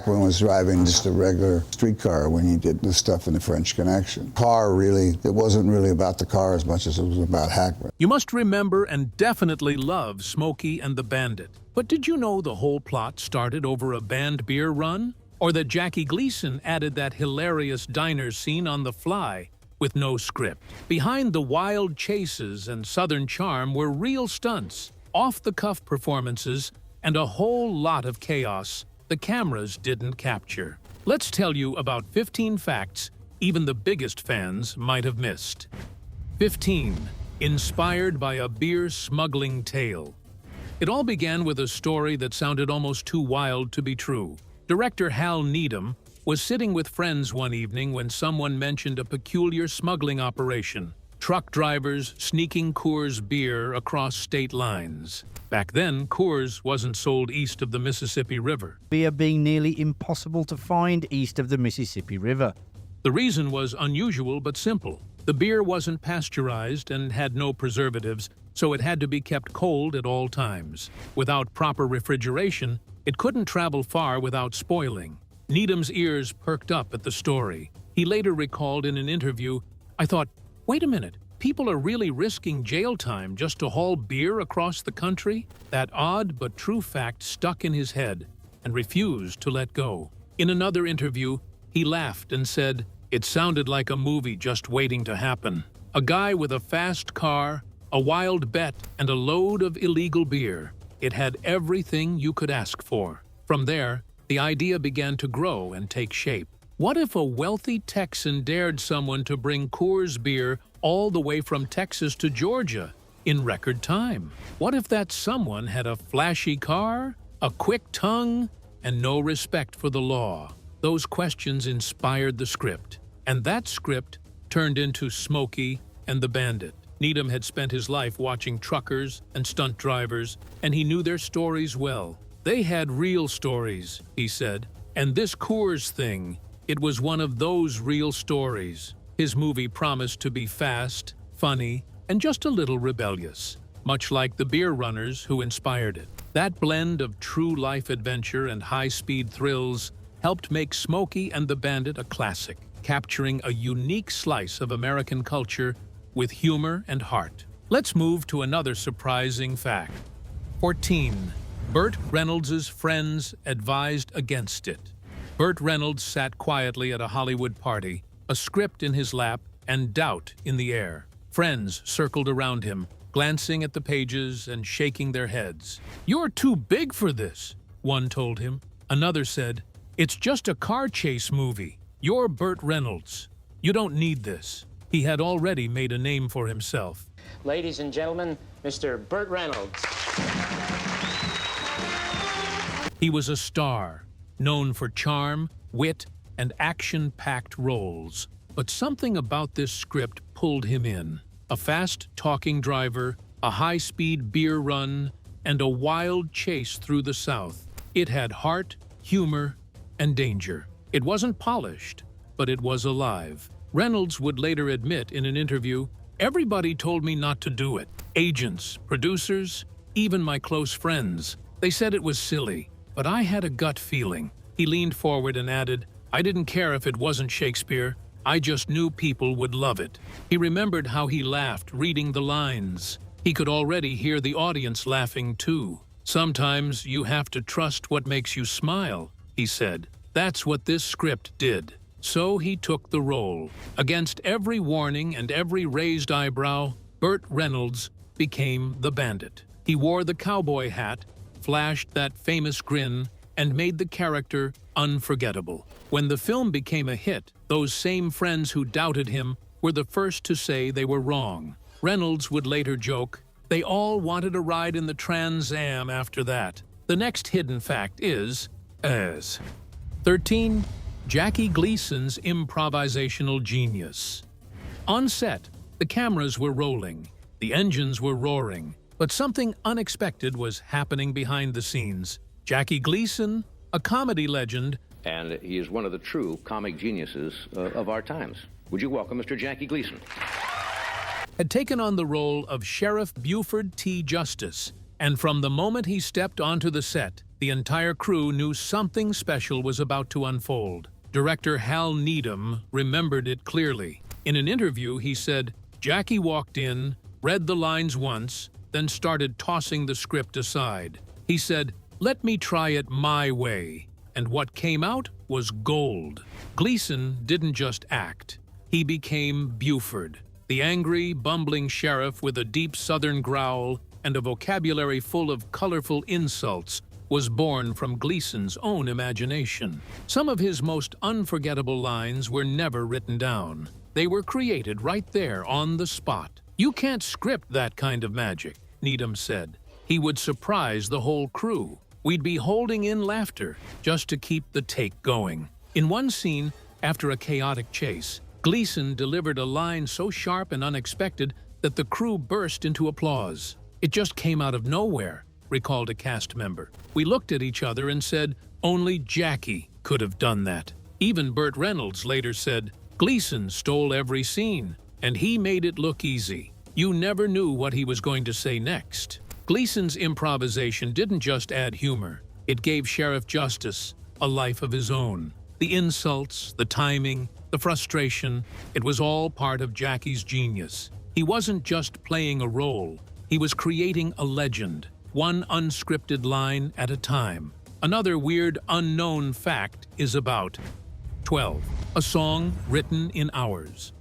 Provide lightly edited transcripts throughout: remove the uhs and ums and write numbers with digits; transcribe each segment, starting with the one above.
Chaplin was driving just a regular streetcar when he did the stuff in the French Connection. Car really, it wasn't really about the car as much as it was about Hackman. You must remember and definitely love Smokey and the Bandit. But did you know the whole plot started over a banned beer run? Or that Jackie Gleason added that hilarious diner scene on the fly with no script? Behind the wild chases and southern charm were real stunts, off-the-cuff performances, and a whole lot of chaos the cameras didn't capture. Let's tell you about 15 facts even the biggest fans might have missed. 15. Inspired by a beer smuggling tale. It all began with a story that sounded almost too wild to be true. Director Hal Needham was sitting with friends one evening when someone mentioned a peculiar smuggling operation. Truck drivers sneaking Coors beer across state lines. Back then, Coors wasn't sold east of the Mississippi River. Beer being nearly impossible to find east of the Mississippi River. The reason was unusual but simple. The beer wasn't pasteurized and had no preservatives, so it had to be kept cold at all times. Without proper refrigeration, it couldn't travel far without spoiling. Needham's ears perked up at the story. He later recalled in an interview, "I thought, wait a minute, people are really risking jail time just to haul beer across the country?" That odd but true fact stuck in his head and refused to let go. In another interview, he laughed and said, "It sounded like a movie just waiting to happen. A guy with a fast car, a wild bet, and a load of illegal beer. It had everything you could ask for." From there, the idea began to grow and take shape. What if a wealthy Texan dared someone to bring Coors beer all the way from Texas to Georgia in record time? What if that someone had a flashy car, a quick tongue, and no respect for the law? Those questions inspired the script, and that script turned into Smokey and the Bandit. Needham had spent his life watching truckers and stunt drivers, and he knew their stories well. They had real stories, he said, and this Coors thing, it was one of those real stories. His movie promised to be fast, funny, and just a little rebellious, much like the beer runners who inspired it. That blend of true life adventure and high-speed thrills helped make Smokey and the Bandit a classic, capturing a unique slice of American culture with humor and heart. Let's move to another surprising fact. 14. Bert Reynolds' friends advised against it. Bert Reynolds sat quietly at a Hollywood party, a script in his lap and doubt in the air. Friends circled around him, glancing at the pages and shaking their heads. "You're too big for this," one told him. Another said, "It's just a car chase movie. You're Bert Reynolds. You don't need this." He had already made a name for himself. Ladies and gentlemen, Mr. Bert Reynolds. He was a star, known for charm, wit, and action-packed roles. But something about this script pulled him in. A fast-talking driver, a high-speed beer run, and a wild chase through the South. It had heart, humor, and danger. It wasn't polished, but it was alive. Reynolds would later admit in an interview, "Everybody told me not to do it. Agents, producers, even my close friends. They said it was silly, but I had a gut feeling." He leaned forward and added, "I didn't care if it wasn't Shakespeare. I just knew people would love it." He remembered how he laughed reading the lines. He could already hear the audience laughing too. "Sometimes you have to trust what makes you smile," he said. That's what this script did. So he took the role. Against every warning and every raised eyebrow, Bert Reynolds became the Bandit. He wore the cowboy hat, flashed that famous grin, and made the character unforgettable. When the film became a hit, those same friends who doubted him were the first to say they were wrong. Reynolds would later joke, "They all wanted a ride in the Trans Am after that." The next hidden fact is, as 13. Jackie Gleason's improvisational genius. On set, the cameras were rolling, the engines were roaring, but something unexpected was happening behind the scenes. Jackie Gleason, a comedy legend, and he is one of the true comic geniuses of our times. Would you welcome Mr. Jackie Gleason? had taken on the role of Sheriff Buford T. Justice, and from the moment he stepped onto the set, The entire crew knew something special was about to unfold. Director Hal Needham remembered it clearly. In an interview, he said, "Jackie walked in, read the lines once, then started tossing the script aside. He said, 'Let me try it my way.' And what came out was gold." Gleason didn't just act. He became Buford, the angry, bumbling sheriff with a deep southern growl and a vocabulary full of colorful insults was born from Gleason's own imagination. Some of his most unforgettable lines were never written down. They were created right there on the spot. "You can't script that kind of magic," Needham said. He would surprise the whole crew. We'd be holding in laughter just to keep the take going. In one scene, after a chaotic chase, Gleason delivered a line so sharp and unexpected that the crew burst into applause. "It just came out of nowhere," recalled a cast member. "We looked at each other and said, only Jackie could have done that." Even Bert Reynolds later said, "Gleason stole every scene, and he made it look easy. You never knew what he was going to say next." Gleason's improvisation didn't just add humor. It gave Sheriff Justice a life of his own. The insults, the timing, the frustration, it was all part of Jackie's genius. He wasn't just playing a role. He was creating a legend, one unscripted line at a time. Another weird, unknown fact is about 12, a song written in hours.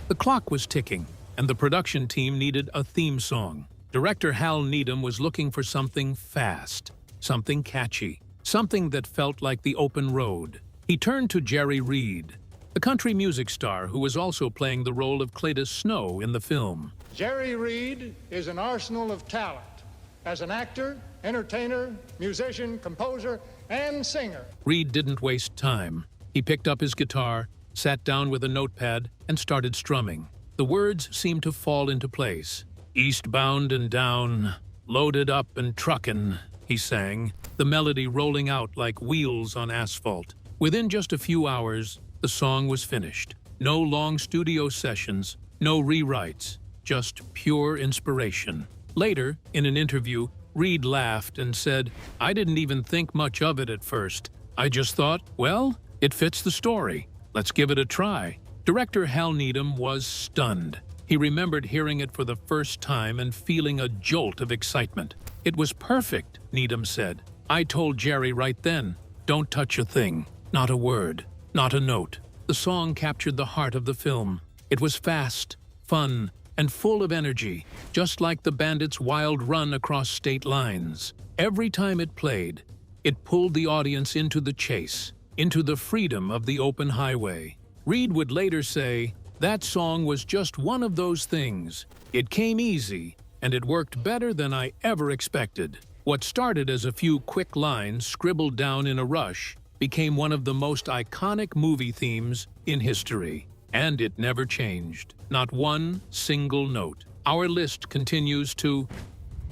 The clock was ticking, and the production team needed a theme song. Director Hal Needham was looking for something fast, something catchy, something that felt like the open road. He turned to Jerry Reed, the country music star who was also playing the role of Cletus Snow in the film. Jerry Reed is an arsenal of talent as an actor, entertainer, musician, composer, and singer. Reed didn't waste time. He picked up his guitar, sat down with a notepad, and started strumming. The words seemed to fall into place. "Eastbound and down, loaded up and truckin'," he sang, the melody rolling out like wheels on asphalt. Within just a few hours, the song was finished. No long studio sessions, no rewrites, just pure inspiration. Later, in an interview, Reed laughed and said, "I didn't even think much of it at first. I just thought, well, it fits the story. Let's give it a try." Director Hal Needham was stunned. He remembered hearing it for the first time and feeling a jolt of excitement. "It was perfect," Needham said. "I told Jerry right then, don't touch a thing, not a word, not a note." The song captured the heart of the film. It was fast, fun, and full of energy, just like the bandits' wild run across state lines. Every time it played, it pulled the audience into the chase, into the freedom of the open highway. Reed would later say, "That song was just one of those things. It came easy, and it worked better than I ever expected." What started as a few quick lines scribbled down in a rush became one of the most iconic movie themes in history. And it never changed, not one single note. Our list continues to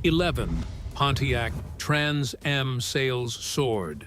11. Pontiac Trans Am sales soared.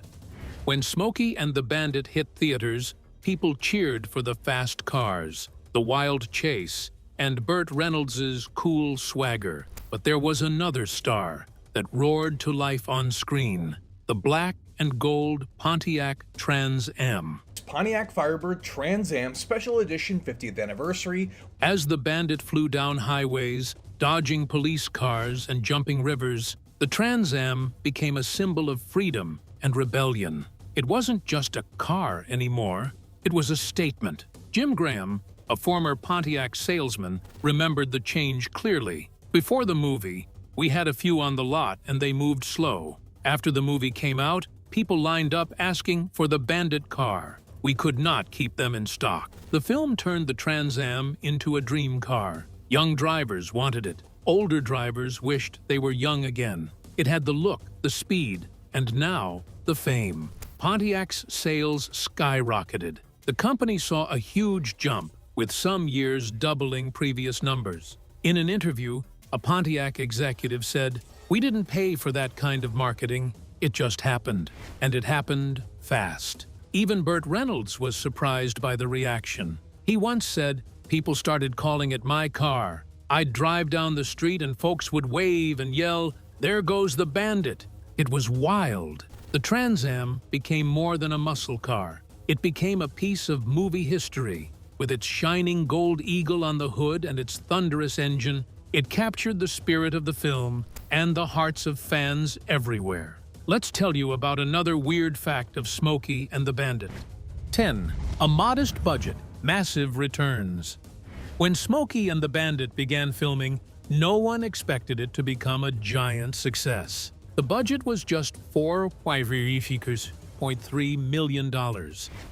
When Smokey and the Bandit hit theaters, people cheered for the fast cars, the wild chase, and Bert Reynolds' cool swagger. But there was another star that roared to life on screen, the black and gold Pontiac Trans Am. Pontiac Firebird Trans Am Special Edition 50th Anniversary. As the Bandit flew down highways, dodging police cars and jumping rivers, the Trans Am became a symbol of freedom and rebellion. It wasn't just a car anymore, it was a statement. Jim Graham, a former Pontiac salesman, remembered the change clearly. "Before the movie, we had a few on the lot and they moved slow. After the movie came out, people lined up asking for the Bandit car. We could not keep them in stock." The film turned the Trans Am into a dream car. Young drivers wanted it. Older drivers wished they were young again. It had the look, the speed, and now the fame. Pontiac's sales skyrocketed. The company saw a huge jump, with some years doubling previous numbers. In an interview, a Pontiac executive said, "We didn't pay for that kind of marketing. It just happened. And it happened fast." Even Bert Reynolds was surprised by the reaction. He once said, "People started calling it my car. I'd drive down the street and folks would wave and yell, 'There goes the Bandit.' It was wild." The Trans Am became more than a muscle car. It became a piece of movie history. With its shining gold eagle on the hood and its thunderous engine, it captured the spirit of the film and the hearts of fans everywhere. Let's tell you about another weird fact of Smokey and the Bandit. 10. A modest budget, massive returns. When Smokey and the Bandit began filming, no one expected it to become a giant success. The budget was just $4.3 million,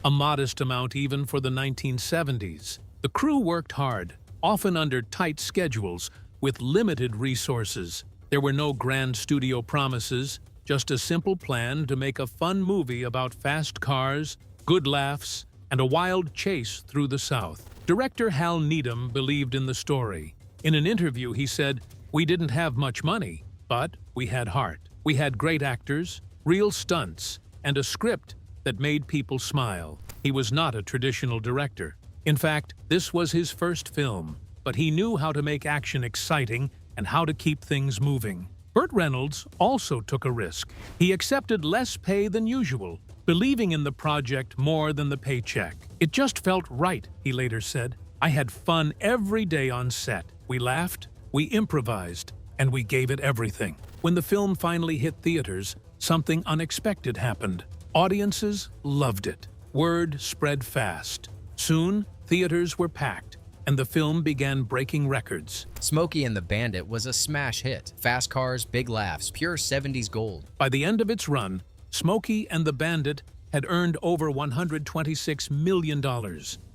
a modest amount even for the 1970s. The crew worked hard, often under tight schedules, with limited resources. There were no grand studio promises, just a simple plan to make a fun movie about fast cars, good laughs, and a wild chase through the South. Director Hal Needham believed in the story. In an interview, he said, "We didn't have much money, but we had heart. We had great actors, real stunts, and a script that made people smile." He was not a traditional director. In fact, this was his first film, but he knew how to make action exciting and how to keep things moving. Bert Reynolds also took a risk. He accepted less pay than usual, believing in the project more than the paycheck. "It just felt right," he later said. "I had fun every day on set. We laughed, we improvised, and we gave it everything." When the film finally hit theaters, something unexpected happened. Audiences loved it. Word spread fast. Soon, theaters were packed, and the film began breaking records. Smokey and the Bandit was a smash hit. Fast cars, big laughs, pure 70s gold. By the end of its run, Smokey and the Bandit had earned over $126 million.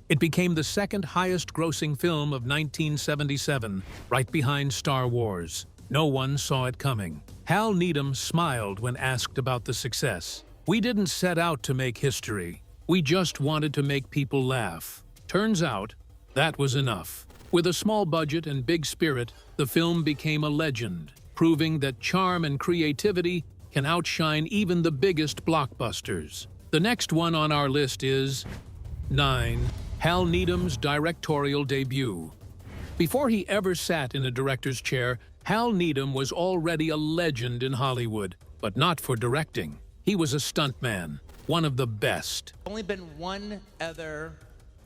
It became the second highest-grossing film of 1977, right behind Star Wars. No one saw it coming. Hal Needham smiled when asked about the success. "We didn't set out to make history. We just wanted to make people laugh." Turns out, that was enough. With a small budget and big spirit, the film became a legend, proving that charm and creativity can outshine even the biggest blockbusters. The next one on our list is 9. Hal Needham's directorial debut. Before he ever sat in a director's chair, Hal Needham was already a legend in Hollywood, but not for directing. He was a stuntman, one of the best. Only been one other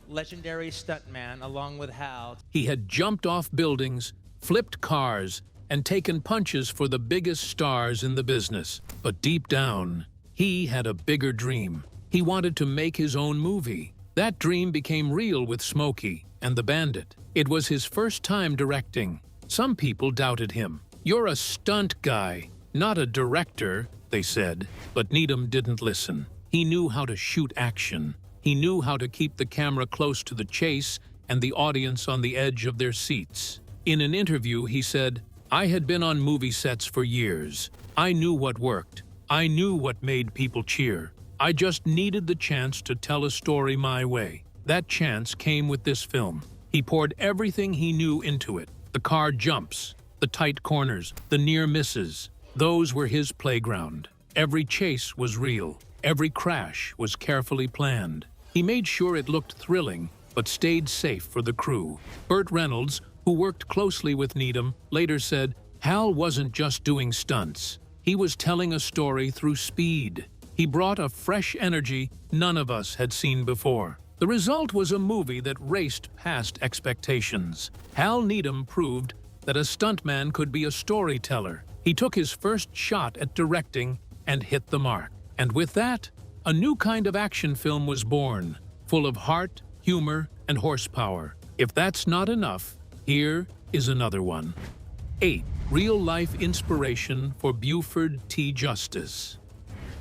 legendary stuntman along with Hal. He had jumped off buildings, flipped cars, and taken punches for the biggest stars in the business. But deep down, he had a bigger dream. He wanted to make his own movie. That dream became real with Smokey and the Bandit. It was his first time directing. Some people doubted him. "You're a stunt guy, not a director," they said. But Needham didn't listen. He knew how to shoot action. He knew how to keep the camera close to the chase and the audience on the edge of their seats. In an interview, he said, "I had been on movie sets for years. I knew what worked. I knew what made people cheer. I just needed the chance to tell a story my way. That chance came with this film." He poured everything he knew into it. The car jumps, the tight corners, the near misses. Those were his playground. Every chase was real. Every crash was carefully planned. He made sure it looked thrilling, but stayed safe for the crew. Bert Reynolds, who worked closely with Needham, later said, "Hal wasn't just doing stunts. He was telling a story through speed. He brought a fresh energy none of us had seen before." The result was a movie that raced past expectations. Hal Needham proved that a stuntman could be a storyteller. He took his first shot at directing and hit the mark. And with that, a new kind of action film was born, full of heart, humor, and horsepower. If that's not enough, here is another one. 8. Real-life inspiration for Buford T. Justice.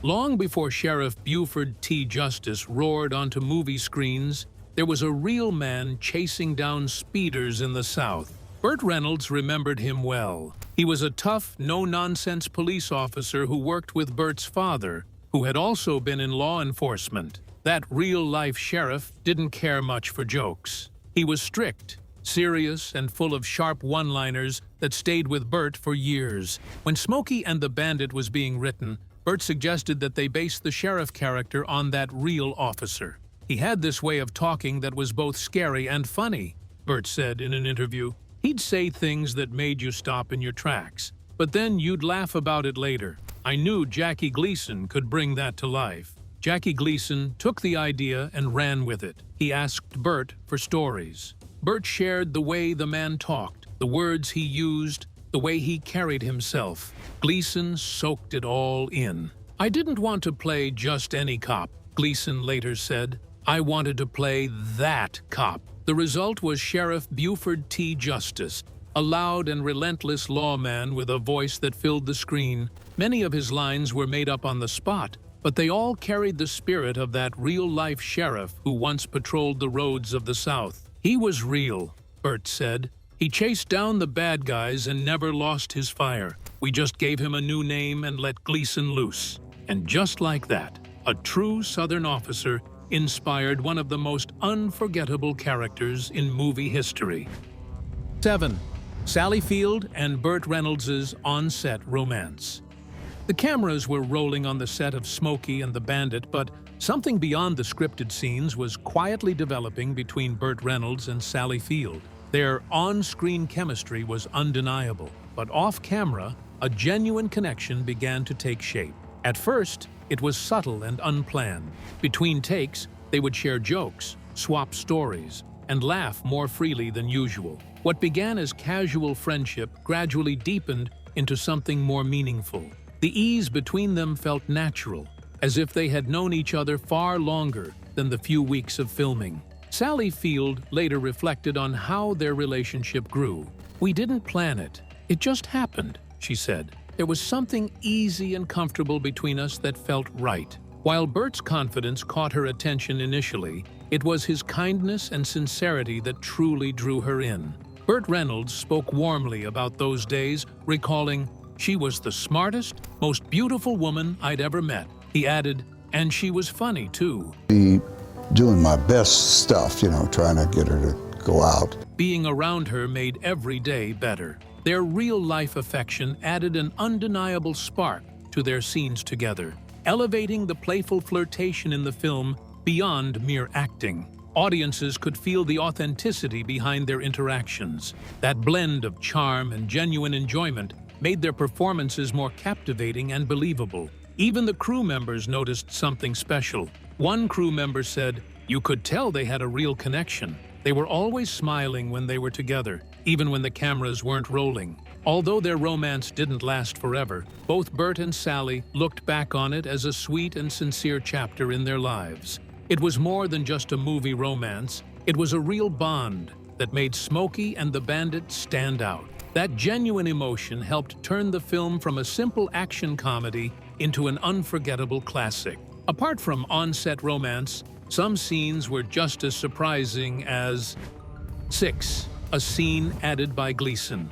Long before Sheriff Buford T. Justice roared onto movie screens, there was a real man chasing down speeders in the South. Bert Reynolds remembered him well. He was a tough, no-nonsense police officer who worked with Bert's father, who had also been in law enforcement. That real-life sheriff didn't care much for jokes. He was strict, serious, and full of sharp one-liners that stayed with Bert for years. When Smokey and the Bandit was being written, Bert suggested that they base the sheriff character on that real officer. He had this way of talking that was both scary and funny, Bert said in an interview. He'd say things that made you stop in your tracks, but then you'd laugh about it later. I knew Jackie Gleason could bring that to life. Jackie Gleason took the idea and ran with it. He asked Bert for stories. Bert shared the way the man talked, the words he used, the way he carried himself. Gleason soaked it all in. I didn't want to play just any cop, Gleason later said. I wanted to play that cop. The result was Sheriff Buford T. Justice, a loud and relentless lawman with a voice that filled the screen. Many of his lines were made up on the spot, but they all carried the spirit of that real-life sheriff who once patrolled the roads of the South. He was real, Bert said. He chased down the bad guys and never lost his fire. We just gave him a new name and let Gleason loose. And just like that, a true Southern officer inspired one of the most unforgettable characters in movie history. 7. Sally Field and Bert Reynolds' on-set romance. The cameras were rolling on the set of Smokey and the Bandit, but something beyond the scripted scenes was quietly developing between Bert Reynolds and Sally Field. Their on-screen chemistry was undeniable, but off-camera, a genuine connection began to take shape. At first, it was subtle and unplanned. Between takes, they would share jokes, swap stories, and laugh more freely than usual. What began as casual friendship gradually deepened into something more meaningful. The ease between them felt natural, as if they had known each other far longer than the few weeks of filming. Sally Field later reflected on how their relationship grew. "We didn't plan it. It just happened," she said. "There was something easy and comfortable between us that felt right." While Bert's confidence caught her attention initially, it was his kindness and sincerity that truly drew her in. Bert Reynolds spoke warmly about those days, recalling, "She was the smartest, most beautiful woman I'd ever met." He added, "And she was funny, too." Doing my best stuff, trying to get her to go out. Being around her made every day better. Their real-life affection added an undeniable spark to their scenes together, elevating the playful flirtation in the film beyond mere acting. Audiences could feel the authenticity behind their interactions. That blend of charm and genuine enjoyment made their performances more captivating and believable. Even the crew members noticed something special. One crew member said, "You could tell they had a real connection. They were always smiling when they were together, even when the cameras weren't rolling." Although their romance didn't last forever, both Bert and Sally looked back on it as a sweet and sincere chapter in their lives. It was more than just a movie romance. It was a real bond that made Smokey and the Bandit stand out. That genuine emotion helped turn the film from a simple action comedy into an unforgettable classic. Apart from on-set romance, some scenes were just as surprising as 6. A scene added by Gleason.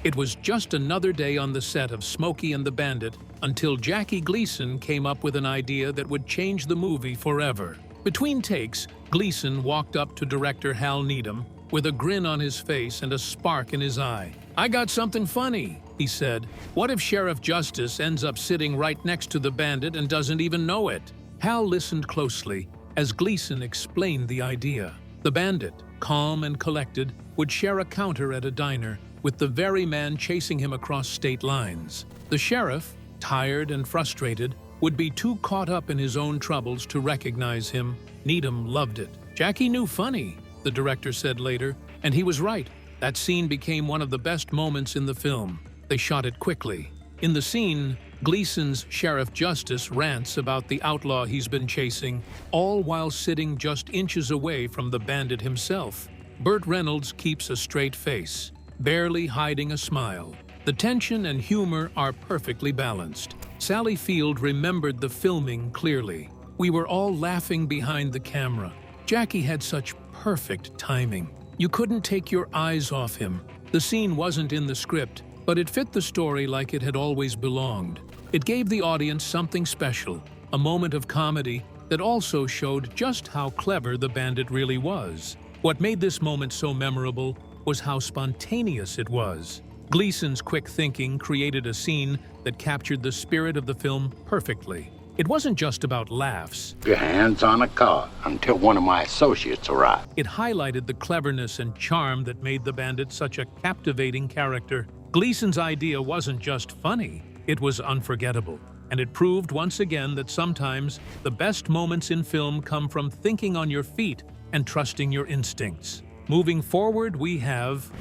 It was just another day on the set of Smokey and the Bandit until Jackie Gleason came up with an idea that would change the movie forever. Between takes, Gleason walked up to director Hal Needham with a grin on his face and a spark in his eye. "I got something funny," he said. "What if Sheriff Justice ends up sitting right next to the Bandit and doesn't even know it?" Hal listened closely as Gleason explained the idea. The Bandit, calm and collected, would share a counter at a diner with the very man chasing him across state lines. The sheriff, tired and frustrated, would be too caught up in his own troubles to recognize him. Needham loved it. "Jackie knew funny," the director said later, and he was right. That scene became one of the best moments in the film. They shot it quickly. In the scene, Gleason's Sheriff Justice rants about the outlaw he's been chasing, all while sitting just inches away from the bandit himself. Bert Reynolds keeps a straight face, barely hiding a smile. The tension and humor are perfectly balanced. Sally Field remembered the filming clearly. "We were all laughing behind the camera. Jackie had such perfect timing. You couldn't take your eyes off him." The scene wasn't in the script, but it fit the story like it had always belonged. It gave the audience something special, a moment of comedy that also showed just how clever the bandit really was. What made this moment so memorable was how spontaneous it was. Gleason's quick thinking created a scene that captured the spirit of the film perfectly. It wasn't just about laughs. Your hands on a car until one of my associates arrived. It highlighted the cleverness and charm that made the bandit such a captivating character. Gleason's idea wasn't just funny, It was unforgettable, and it proved once again that sometimes the best moments in film come from thinking on your feet and trusting your instincts. Moving forward, we have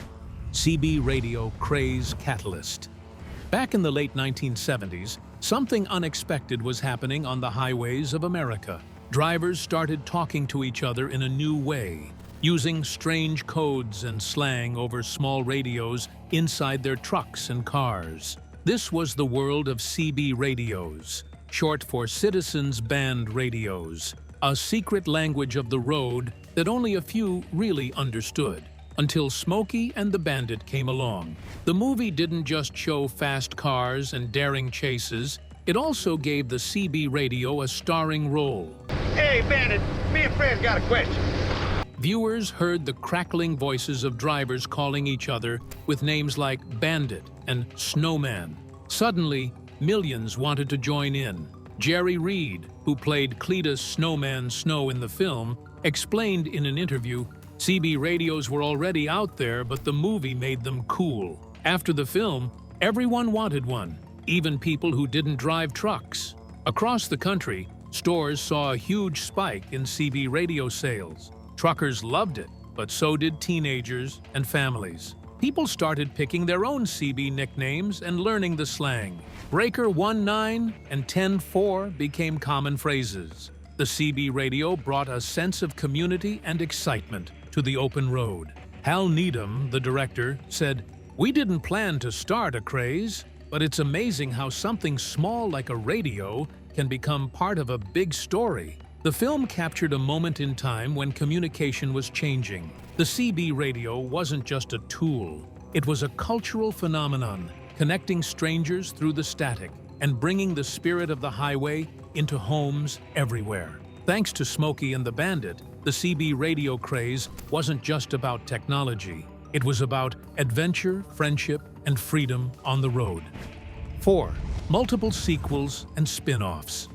CB radio craze catalyst. Back in the late 1970s, something unexpected was happening on the highways of America. Drivers started talking to each other in a new way, using strange codes and slang over small radios inside their trucks and cars. This was the world of CB radios, short for Citizens Band Radios, a secret language of the road that only a few really understood. Until Smokey and the Bandit came along. The movie didn't just show fast cars and daring chases, it also gave the CB radio a starring role. Hey, Bandit, me and Fred's got a question. Viewers heard the crackling voices of drivers calling each other with names like Bandit and Snowman. Suddenly, millions wanted to join in. Jerry Reed, who played Cletus Snowman Snow in the film, explained in an interview, CB radios were already out there, but the movie made them cool. After the film, everyone wanted one, even people who didn't drive trucks. Across the country, stores saw a huge spike in CB radio sales. Truckers loved it, but so did teenagers and families. People started picking their own CB nicknames and learning the slang. Breaker 19 and 10-4 became common phrases. The CB radio brought a sense of community and excitement to the open road. Hal Needham, the director, said, "We didn't plan to start a craze, but it's amazing how something small like a radio can become part of a big story." The film captured a moment in time when communication was changing. The CB radio wasn't just a tool. It was a cultural phenomenon, connecting strangers through the static and bringing the spirit of the highway into homes everywhere. Thanks to Smokey and the Bandit, the CB radio craze wasn't just about technology. It was about adventure, friendship, and freedom on the road. 4. Multiple sequels and spin-offs.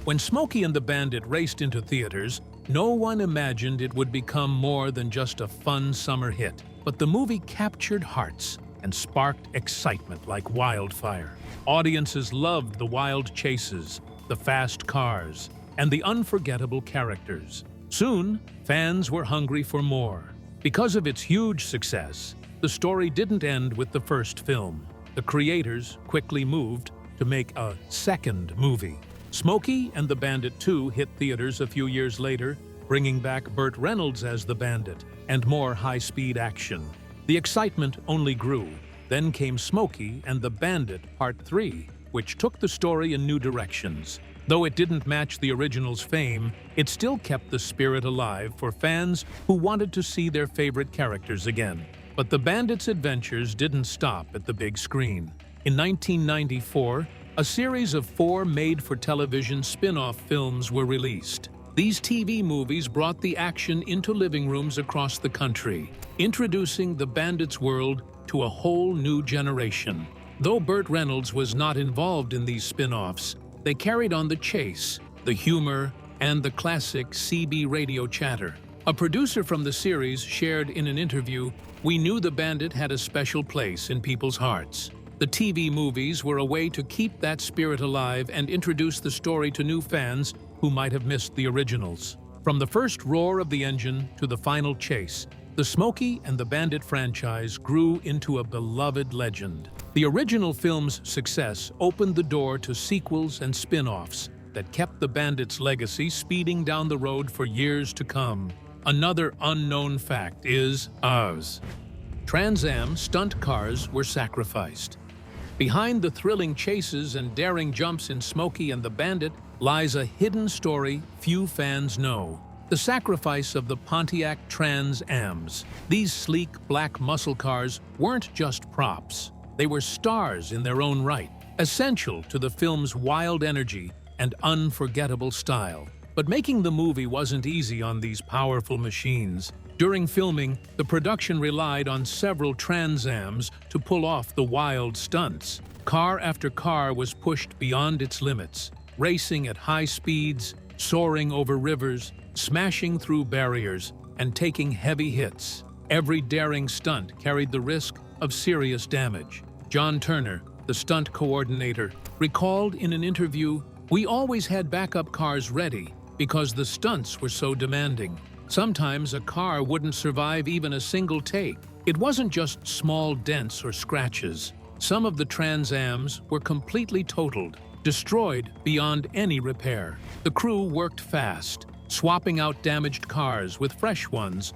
When Smokey and the Bandit raced into theaters, no one imagined it would become more than just a fun summer hit. But the movie captured hearts and sparked excitement like wildfire. Audiences loved the wild chases, the fast cars, and the unforgettable characters. Soon, fans were hungry for more. Because of its huge success, the story didn't end with the first film. The creators quickly moved to make a second movie. Smokey and the Bandit 2 hit theaters a few years later, bringing back Bert Reynolds as the Bandit and more high-speed action. The excitement only grew. Then came Smokey and the Bandit Part 3, which took the story in new directions. Though it didn't match the original's fame, it still kept the spirit alive for fans who wanted to see their favorite characters again. But the Bandit's adventures didn't stop at the big screen. In 1994, a series of 4 made-for-television spin-off films were released. These TV movies brought the action into living rooms across the country, introducing the Bandit's world to a whole new generation. Though Bert Reynolds was not involved in these spin-offs, they carried on the chase, the humor, and the classic CB radio chatter. A producer from the series shared in an interview, "We knew the Bandit had a special place in people's hearts." The TV movies were a way to keep that spirit alive and introduce the story to new fans who might have missed the originals. From the first roar of the engine to the final chase, the Smokey and the Bandit franchise grew into a beloved legend. The original film's success opened the door to sequels and spin-offs that kept the Bandit's legacy speeding down the road for years to come. Another unknown fact is ours. Trans Am stunt cars were sacrificed. Behind the thrilling chases and daring jumps in Smokey and the Bandit lies a hidden story few fans know. The sacrifice of the Pontiac Trans Ams. These sleek black muscle cars weren't just props. They were stars in their own right, essential to the film's wild energy and unforgettable style. But making the movie wasn't easy on these powerful machines. During filming, the production relied on several Trans Ams to pull off the wild stunts. Car after car was pushed beyond its limits, racing at high speeds, soaring over rivers, smashing through barriers, and taking heavy hits. Every daring stunt carried the risk of serious damage. John Turner, the stunt coordinator, recalled in an interview, "We always had backup cars ready because the stunts were so demanding. Sometimes a car wouldn't survive even a single take. It wasn't just small dents or scratches. Some of the Trans Ams were completely totaled, destroyed beyond any repair. The crew worked fast, swapping out damaged cars with fresh ones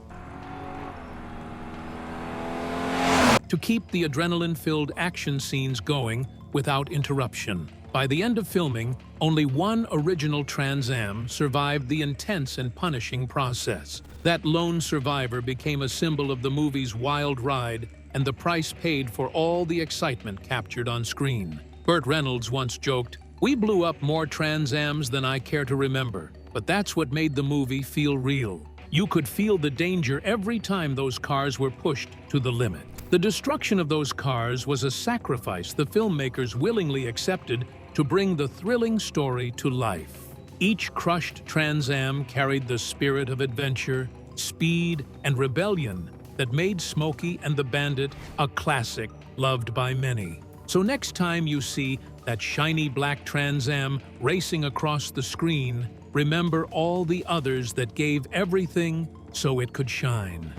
to keep the adrenaline-filled action scenes going without interruption. By the end of filming, only one original Trans Am survived the intense and punishing process. That lone survivor became a symbol of the movie's wild ride and the price paid for all the excitement captured on screen. Bert Reynolds once joked, "We blew up more Trans Ams than I care to remember, but that's what made the movie feel real. You could feel the danger every time those cars were pushed to the limit." The destruction of those cars was a sacrifice the filmmakers willingly accepted to bring the thrilling story to life. Each crushed Trans Am carried the spirit of adventure, speed, and rebellion that made Smokey and the Bandit a classic loved by many. So next time you see that shiny black Trans Am racing across the screen, remember all the others that gave everything so it could shine.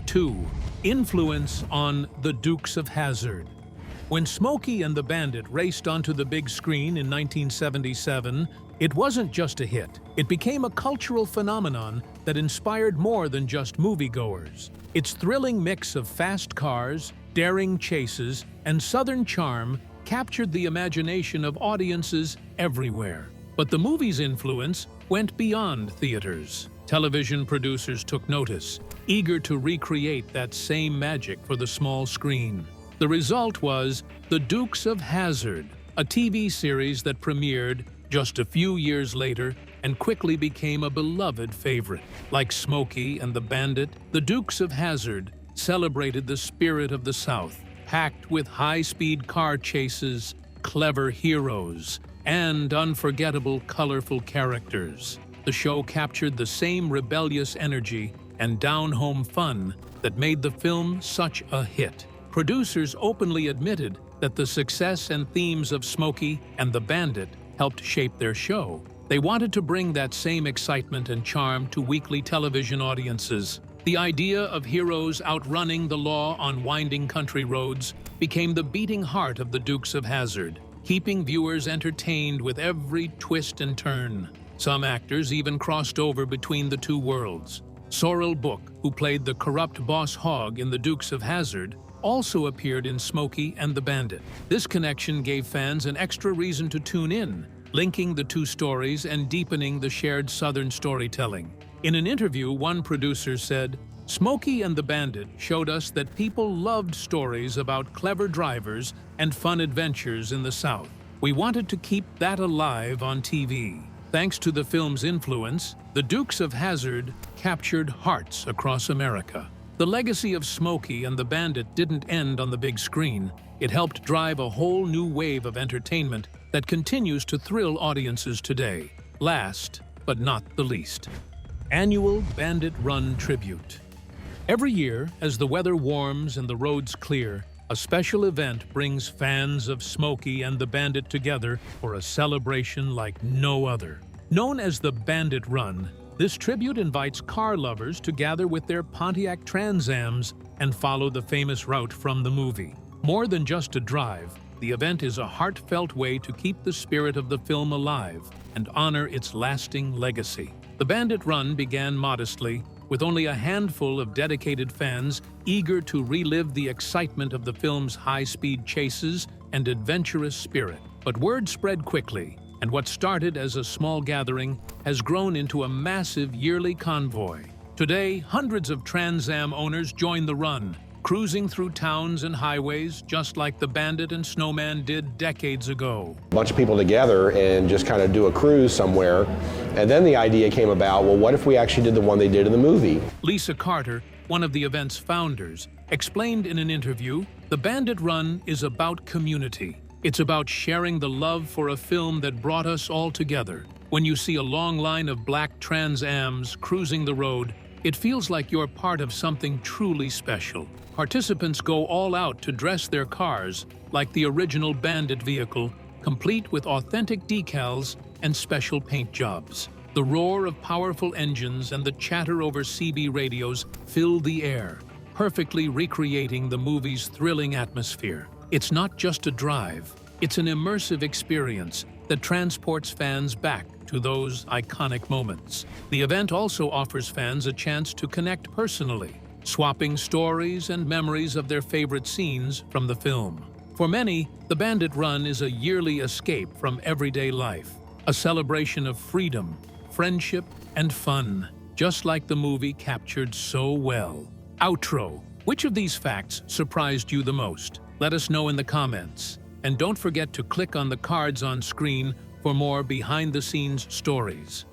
2. Influence on the Dukes of Hazzard. When Smokey and the Bandit raced onto the big screen in 1977, it wasn't just a hit. It became a cultural phenomenon that inspired more than just moviegoers. Its thrilling mix of fast cars, daring chases, and southern charm captured the imagination of audiences everywhere. But the movie's influence went beyond theaters. Television producers took notice, eager to recreate that same magic for the small screen. The result was The Dukes of Hazzard, a TV series that premiered just a few years later and quickly became a beloved favorite. Like Smokey and the Bandit, The Dukes of Hazzard celebrated the spirit of the South, packed with high-speed car chases, clever heroes, and unforgettable, colorful characters. The show captured the same rebellious energy and down-home fun that made the film such a hit. Producers openly admitted that the success and themes of Smokey and the Bandit helped shape their show. They wanted to bring that same excitement and charm to weekly television audiences. The idea of heroes outrunning the law on winding country roads became the beating heart of the Dukes of Hazzard, keeping viewers entertained with every twist and turn. Some actors even crossed over between the two worlds. Sorrel Book, who played the corrupt boss hog in The Dukes of Hazzard, also appeared in Smokey and the Bandit. This connection gave fans an extra reason to tune in, linking the two stories and deepening the shared Southern storytelling. In an interview, one producer said, "Smokey and the Bandit showed us that people loved stories about clever drivers and fun adventures in the South. We wanted to keep that alive on TV." Thanks to the film's influence, The Dukes of Hazzard captured hearts across America. The legacy of Smokey and the Bandit didn't end on the big screen. It helped drive a whole new wave of entertainment that continues to thrill audiences today. Last, but not the least, annual Bandit Run tribute. Every year, as the weather warms and the roads clear, a special event brings fans of Smokey and the Bandit together for a celebration like no other. Known as the Bandit Run, this tribute invites car lovers to gather with their Pontiac Trans Ams and follow the famous route from the movie. More than just a drive, the event is a heartfelt way to keep the spirit of the film alive and honor its lasting legacy. The Bandit Run began modestly, with only a handful of dedicated fans eager to relive the excitement of the film's high-speed chases and adventurous spirit. But word spread quickly, and what started as a small gathering has grown into a massive yearly convoy. Today, hundreds of Trans Am owners join the run, cruising through towns and highways just like the Bandit and Snowman did decades ago. A bunch of people together and just kind of do a cruise somewhere, and then the idea came about, well, what if we actually did the one they did in the movie? Lisa Carter, one of the event's founders, explained in an interview, "The Bandit Run is about community. It's about sharing the love for a film that brought us all together. When you see a long line of black Trans Ams cruising the road, It feels like you're part of something truly special. Participants go all out to dress their cars like the original Bandit vehicle, complete with authentic decals and special paint jobs. The roar of powerful engines and the chatter over CB radios fill the air, perfectly recreating the movie's thrilling atmosphere. It's not just a drive, it's an immersive experience that transports fans back to those iconic moments. The event also offers fans a chance to connect personally, swapping stories and memories of their favorite scenes from the film. For many, the Bandit Run is a yearly escape from everyday life, a celebration of freedom, friendship, and fun, just like the movie captured so well. Outro. Which of these facts surprised you the most? Let us know in the comments. And don't forget to click on the cards on screen for more behind-the-scenes stories.